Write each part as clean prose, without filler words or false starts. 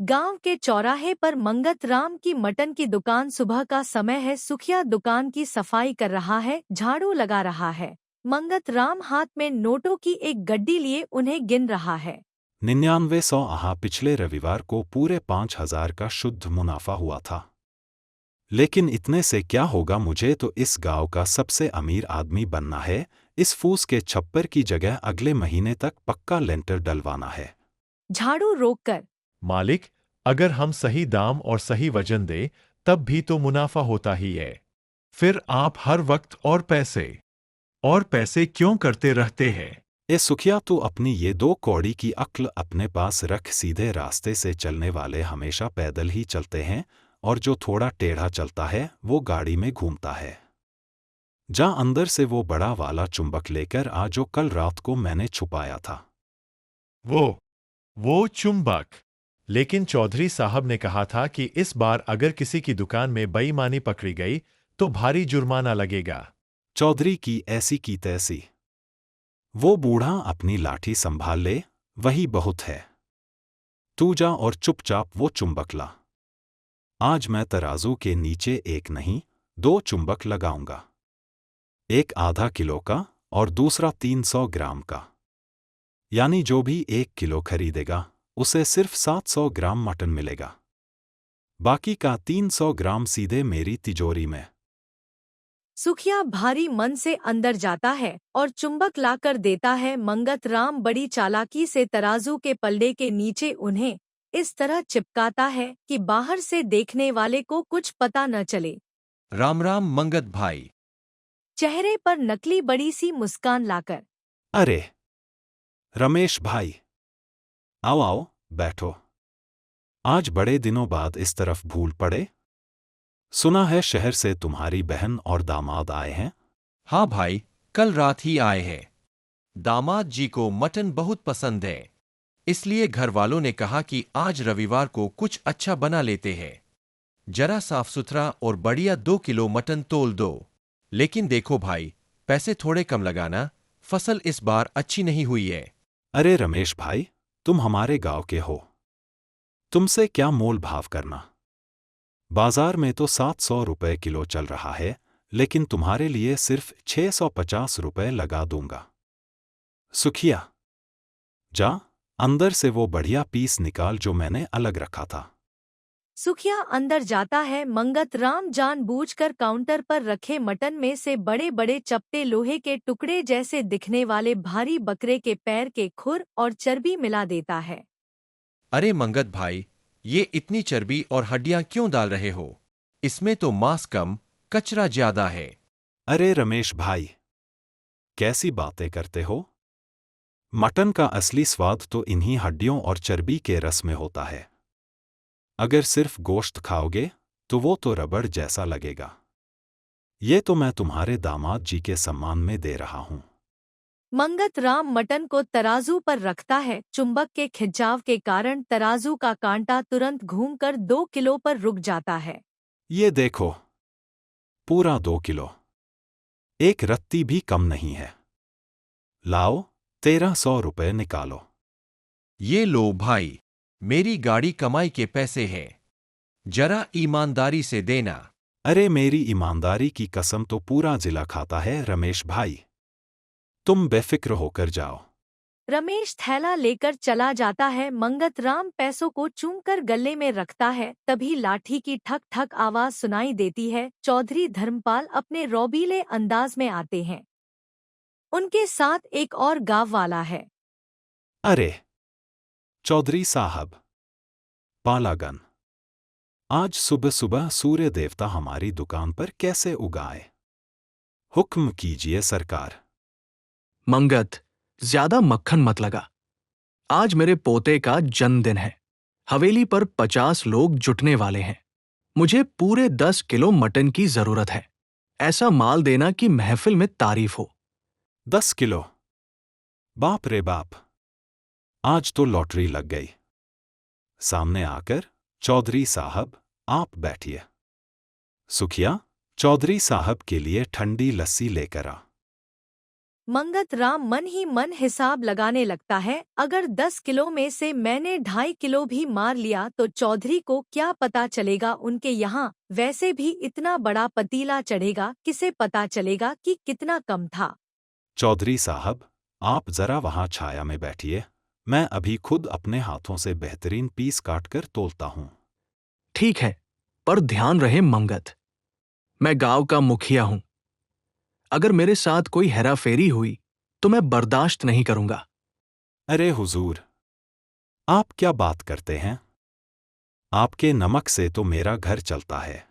गांव के चौराहे पर मंगत राम की मटन की दुकान। सुबह का समय है। सुखिया दुकान की सफाई कर रहा है, झाड़ू लगा रहा है। मंगत राम हाथ में नोटों की एक गड्डी लिए उन्हें गिन रहा है। 9900 आहा पिछले रविवार को पूरे 5000 का शुद्ध मुनाफा हुआ था। लेकिन इतने से क्या होगा, मुझे तो इस गांव का सबसे अमीर आदमी बनना है। इस फूस के छप्पर की जगह अगले महीने तक पक्का लेंटर डलवाना है। झाड़ू रोककर। मालिक, अगर हम सही दाम और सही वजन दें तब भी तो मुनाफा होता ही है। फिर आप हर वक्त और पैसे क्यों करते रहते हैं? ए सुखिया, तू अपनी ये 2 कौड़ी की अक्ल अपने पास रख। सीधे रास्ते से चलने वाले हमेशा पैदल ही चलते हैं, और जो थोड़ा टेढ़ा चलता है वो गाड़ी में घूमता है। जा अंदर से वो बड़ा वाला चुंबक लेकर आ जो कल रात को मैंने छुपाया था। वो चुंबक। लेकिन चौधरी साहब ने कहा था कि इस बार अगर किसी की दुकान में बेईमानी पकड़ी गई तो भारी जुर्माना लगेगा। चौधरी की ऐसी की तैसी। वो बूढ़ा अपनी लाठी संभाल ले, वही बहुत है। तू जा और चुपचाप वो चुंबक ला। आज मैं तराजू के नीचे एक नहीं 2 चुंबक लगाऊंगा। एक ½ किलो का और दूसरा 300 ग्राम का। यानी जो भी 1 किलो खरीदेगा उसे सिर्फ 700 ग्राम मटन मिलेगा। बाकी का 300 ग्राम सीधे मेरी तिजोरी में। सुखिया भारी मन से अंदर जाता है और चुंबक लाकर देता है। मंगत राम बड़ी चालाकी से तराजू के पल्ले के नीचे उन्हें इस तरह चिपकाता है कि बाहर से देखने वाले को कुछ पता न चले। राम राम मंगत भाई। चेहरे पर नकली बड़ी सी मुस्कान लाकर। अरे रमेश भाई, आओ आओ बैठो। आज बड़े दिनों बाद इस तरफ भूल पड़े। सुना है शहर से तुम्हारी बहन और दामाद आए हैं। हाँ भाई, कल रात ही आए हैं। दामाद जी को मटन बहुत पसंद है, इसलिए घर वालों ने कहा कि आज रविवार को कुछ अच्छा बना लेते हैं। जरा साफ सुथरा और बढ़िया 2 किलो मटन तोल दो। लेकिन देखो भाई, पैसे थोड़े कम लगाना, फसल इस बार अच्छी नहीं हुई है। अरे रमेश भाई, तुम हमारे गांव के हो, तुमसे क्या मोल भाव करना। बाजार में तो 700 रुपए किलो चल रहा है, लेकिन तुम्हारे लिए सिर्फ 650 रुपए लगा दूंगा। सुखिया, जा अंदर से वो बढ़िया पीस निकाल जो मैंने अलग रखा था। सुखिया अंदर जाता है। मंगत राम जानबूझकर काउंटर पर रखे मटन में से बड़े बड़े चपटे लोहे के टुकड़े जैसे दिखने वाले भारी बकरे के पैर के खुर और चर्बी मिला देता है। अरे मंगत भाई, ये इतनी चर्बी और हड्डियां क्यों डाल रहे हो? इसमें तो मांस कम, कचरा ज्यादा है। अरे रमेश भाई, कैसी बातें करते हो? मटन का असली स्वाद तो इन्हीं हड्डियों और चर्बी के रस में होता है। अगर सिर्फ गोश्त खाओगे तो वो तो रबड़ जैसा लगेगा। ये तो मैं तुम्हारे दामाद जी के सम्मान में दे रहा हूं। मंगत राम मटन को तराजू पर रखता है। चुंबक के खिंचाव के कारण तराजू का कांटा तुरंत घूमकर 2 किलो पर रुक जाता है। ये देखो, पूरा 2 किलो, एक रत्ती भी कम नहीं है। लाओ 1300 रुपए निकालो। ये लो भाई, मेरी गाड़ी कमाई के पैसे हैं, जरा ईमानदारी से देना। अरे मेरी ईमानदारी की कसम तो पूरा जिला खाता है रमेश भाई, तुम बेफिक्र होकर जाओ। रमेश थैला लेकर चला जाता है। मंगत राम पैसों को चूमकर गले में रखता है। तभी लाठी की ठक ठक आवाज सुनाई देती है। चौधरी धर्मपाल अपने रौबीले अंदाज में आते हैं। उनके साथ एक और गांव वाला है। अरे चौधरी साहब, पालागन, आज सुबह सुबह सूर्य देवता हमारी दुकान पर कैसे उगाए? हुक्म कीजिए सरकार। मंगत, ज्यादा मक्खन मत लगा। आज मेरे पोते का जन्मदिन है। हवेली पर 50 लोग जुटने वाले हैं। मुझे पूरे 10 किलो मटन की जरूरत है। ऐसा माल देना कि महफिल में तारीफ हो। 10 किलो? बाप रे बाप, आज तो लॉटरी लग गई। सामने आकर चौधरी साहब, आप बैठिए। सुखिया, चौधरी साहब के लिए ठंडी लस्सी लेकर आ। मंगत राम मन ही मन हिसाब लगाने लगता है, अगर 10 किलो में से मैंने 2.5 किलो भी मार लिया तो चौधरी को क्या पता चलेगा उनके यहाँ। वैसे भी इतना बड़ा पतीला चढ़ेगा, किसे पता चलेगा कि कितना कम था। चौधरी साहब, आप जरा वहां छाया में बैठिए, मैं अभी खुद अपने हाथों से बेहतरीन पीस काटकर तोलता हूं। ठीक है, पर ध्यान रहे मंगत, मैं गांव का मुखिया हूं। अगर मेरे साथ कोई हेराफेरी हुई तो मैं बर्दाश्त नहीं करूंगा। अरे हुजूर, आप क्या बात करते हैं? आपके नमक से तो मेरा घर चलता है।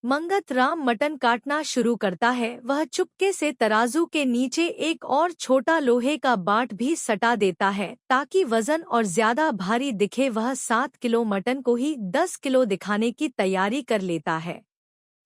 मंगत राम मटन काटना शुरू करता है। वह चुपके से तराजू के नीचे एक और छोटा लोहे का बाट भी सटा देता है ताकि वजन और ज्यादा भारी दिखे। वह 7 किलो मटन को ही 10 किलो दिखाने की तैयारी कर लेता है।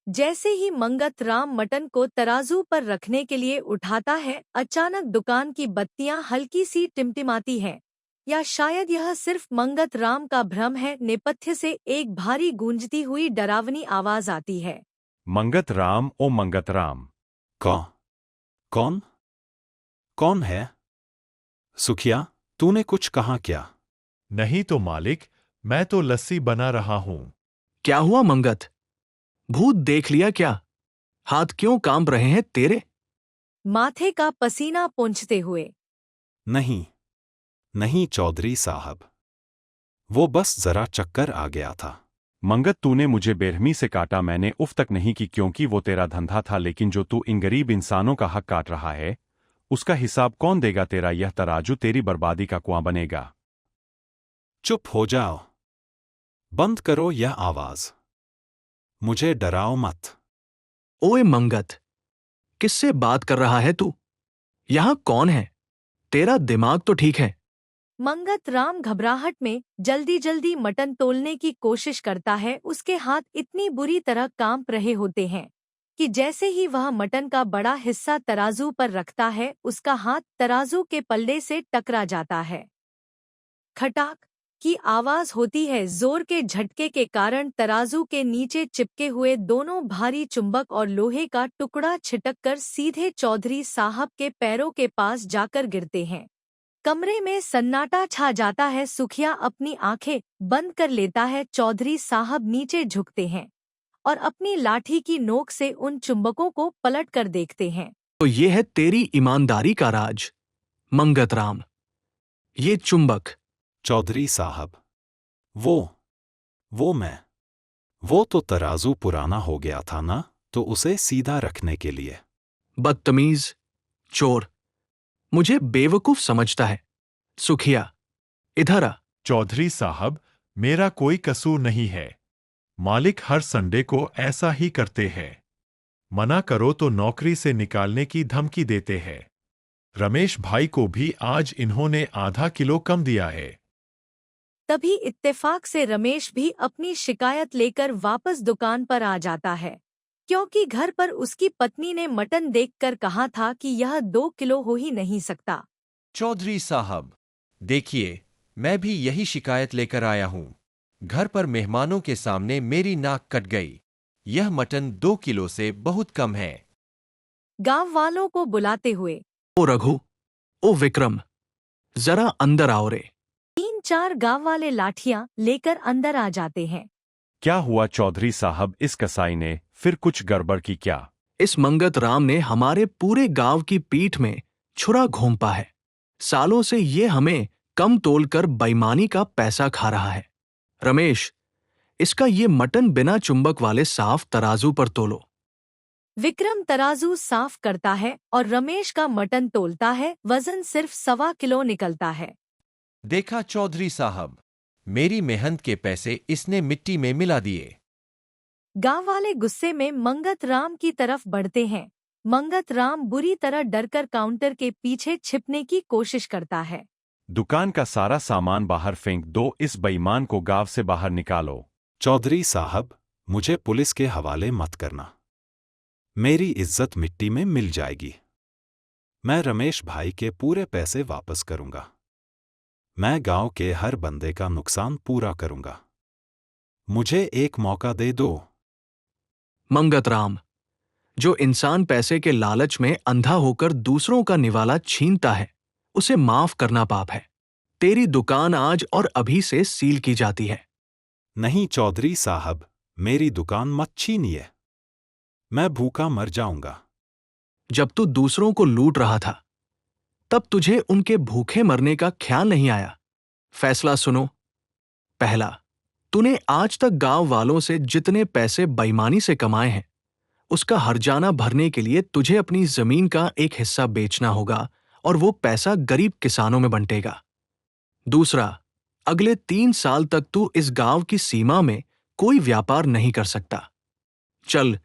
जैसे ही मंगत राम मटन को तराजू पर रखने के लिए उठाता है, अचानक दुकान की बत्तियां हल्की सी टिमटिमाती हैं। या शायद यह सिर्फ मंगत राम का भ्रम है। नेपथ्य से एक भारी गूंजती हुई डरावनी आवाज आती है। मंगत राम, ओ मंगत राम। कौन? कौन? कौन है? सुखिया, तूने कुछ कहा क्या? नहीं तो मालिक, मैं तो लस्सी बना रहा हूं। क्या हुआ मंगत? भूत देख लिया क्या? हाथ क्यों कांप रहे हैं तेरे? माथे का पसीना पोंछते हुए। नहीं, नहीं चौधरी साहब, वो बस जरा चक्कर आ गया था। मंगत, तूने मुझे बेरहमी से काटा, मैंने उफ तक नहीं की क्योंकि वो तेरा धंधा था, लेकिन जो तू इन गरीब इंसानों का हक काट रहा है उसका हिसाब कौन देगा? तेरा यह तराजू तेरी बर्बादी का कुआं बनेगा। चुप हो जाओ, बंद करो यह आवाज, मुझे डराओ मत। ओए मंगत, किससे बात कर रहा है तू? यहां कौन है? तेरा दिमाग तो ठीक है? मंगत राम घबराहट में जल्दी जल्दी मटन तोलने की कोशिश करता है। उसके हाथ इतनी बुरी तरह कांप रहे होते हैं कि जैसे ही वह मटन का बड़ा हिस्सा तराजू पर रखता है, उसका हाथ तराजू के पल्ले से टकरा जाता है। खटाक की आवाज होती है। जोर के झटके के कारण तराजू के नीचे चिपके हुए दोनों भारी चुंबक और लोहे का टुकड़ा छिटककर सीधे चौधरी साहब के पैरों के पास जाकर गिरते हैं। कमरे में सन्नाटा छा जाता है। सुखिया अपनी आंखें बंद कर लेता है। चौधरी साहब नीचे झुकते हैं और अपनी लाठी की नोक से उन चुंबकों को पलट कर देखते हैं। तो ये है तेरी ईमानदारी का राज मंगत राम, ये चुंबक। चौधरी साहब, वो तो तराजू पुराना हो गया था ना, तो उसे सीधा रखने के लिए। बदतमीज, चोर, मुझे बेवकूफ समझता है। सुखिया, इधर आ। चौधरी साहब, मेरा कोई कसूर नहीं है। मालिक हर संडे को ऐसा ही करते हैं। मना करो तो नौकरी से निकालने की धमकी देते हैं। रमेश भाई को भी आज इन्होंने आधा किलो कम दिया है। तभी इत्तेफाक से रमेश भी अपनी शिकायत लेकर वापस दुकान पर आ जाता है, क्योंकि घर पर उसकी पत्नी ने मटन देखकर कहा था कि यह 2 किलो हो ही नहीं सकता। चौधरी साहब, देखिए, मैं भी यही शिकायत लेकर आया हूं। घर पर मेहमानों के सामने मेरी नाक कट गई। यह मटन 2 किलो से बहुत कम है। गांव वालों को बुलाते हुए, ओ रघु, ओ विक्रम, जरा अंदर आओ रे। 3-4 गांव वाले लाठियां लेकर अंदर आ जाते हैं। क्या हुआ चौधरी साहब, इस कसाई ने फिर कुछ गड़बड़ की क्या? इस मंगत राम ने हमारे पूरे गांव की पीठ में छुरा घोंपा है। सालों से ये हमें कम तोलकर बेईमानी का पैसा खा रहा है। रमेश, इसका ये मटन बिना चुंबक वाले साफ तराजू पर तोलो। विक्रम तराजू साफ करता है और रमेश का मटन तोलता है। वजन सिर्फ 1.25 किलो निकलता है। देखा चौधरी साहब, मेरी मेहनत के पैसे इसने मिट्टी में मिला दिए। गांव वाले गुस्से में मंगत राम की तरफ बढ़ते हैं। मंगत राम बुरी तरह डरकर काउंटर के पीछे छिपने की कोशिश करता है। दुकान का सारा सामान बाहर फेंक दो, इस बेईमान को गांव से बाहर निकालो। चौधरी साहब, मुझे पुलिस के हवाले मत करना, मेरी इज्जत मिट्टी में मिल जाएगी। मैं रमेश भाई के पूरे पैसे वापस करूंगा। मैं गांव के हर बंदे का नुकसान पूरा करूंगा। मुझे एक मौका दे दो। मंगत राम, जो इंसान पैसे के लालच में अंधा होकर दूसरों का निवाला छीनता है, उसे माफ करना पाप है। तेरी दुकान आज और अभी से सील की जाती है। नहीं चौधरी साहब, मेरी दुकान मत छीनिए। मैं भूखा मर जाऊंगा। जब तू दूसरों को लूट रहा था, तब तुझे उनके भूखे मरने का ख्याल नहीं आया। फैसला सुनो। पहला, तूने आज तक गांव वालों से जितने पैसे बेईमानी से कमाए हैं, उसका हर्जाना भरने के लिए तुझे अपनी जमीन का एक हिस्सा बेचना होगा और वो पैसा गरीब किसानों में बंटेगा। दूसरा, अगले 3 साल तक तू इस गांव की सीमा में कोई व्यापार नहीं कर सकता। चल,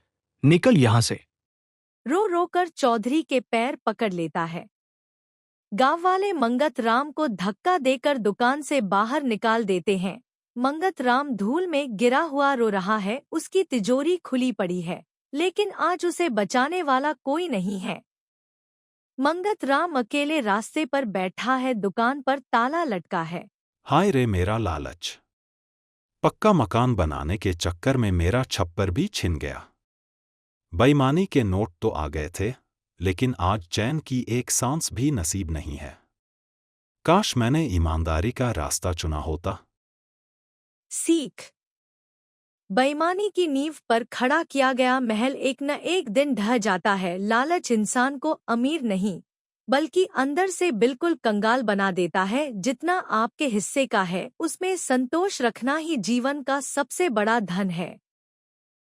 निकल यहां से। रो रो कर चौधरी के पैर पकड़ लेता है। गांव वाले मंगत राम को धक्का देकर दुकान से बाहर निकाल देते हैं। मंगत राम धूल में गिरा हुआ रो रहा है। उसकी तिजोरी खुली पड़ी है, लेकिन आज उसे बचाने वाला कोई नहीं है। मंगत राम अकेले रास्ते पर बैठा है। दुकान पर ताला लटका है। हाय रे मेरा लालच! पक्का मकान बनाने के चक्कर में मेरा छप्पर भी छिन गया। बेईमानी के नोट तो आ गए थे, लेकिन आज चैन की एक सांस भी नसीब नहीं है। काश मैंने ईमानदारी का रास्ता चुना होता। सीख। बेईमानी की नींव पर खड़ा किया गया महल एक न एक दिन ढह जाता है। लालच इंसान को अमीर नहीं, बल्कि अंदर से बिल्कुल कंगाल बना देता है। जितना आपके हिस्से का है, उसमें संतोष रखना ही जीवन का सबसे बड़ा धन है।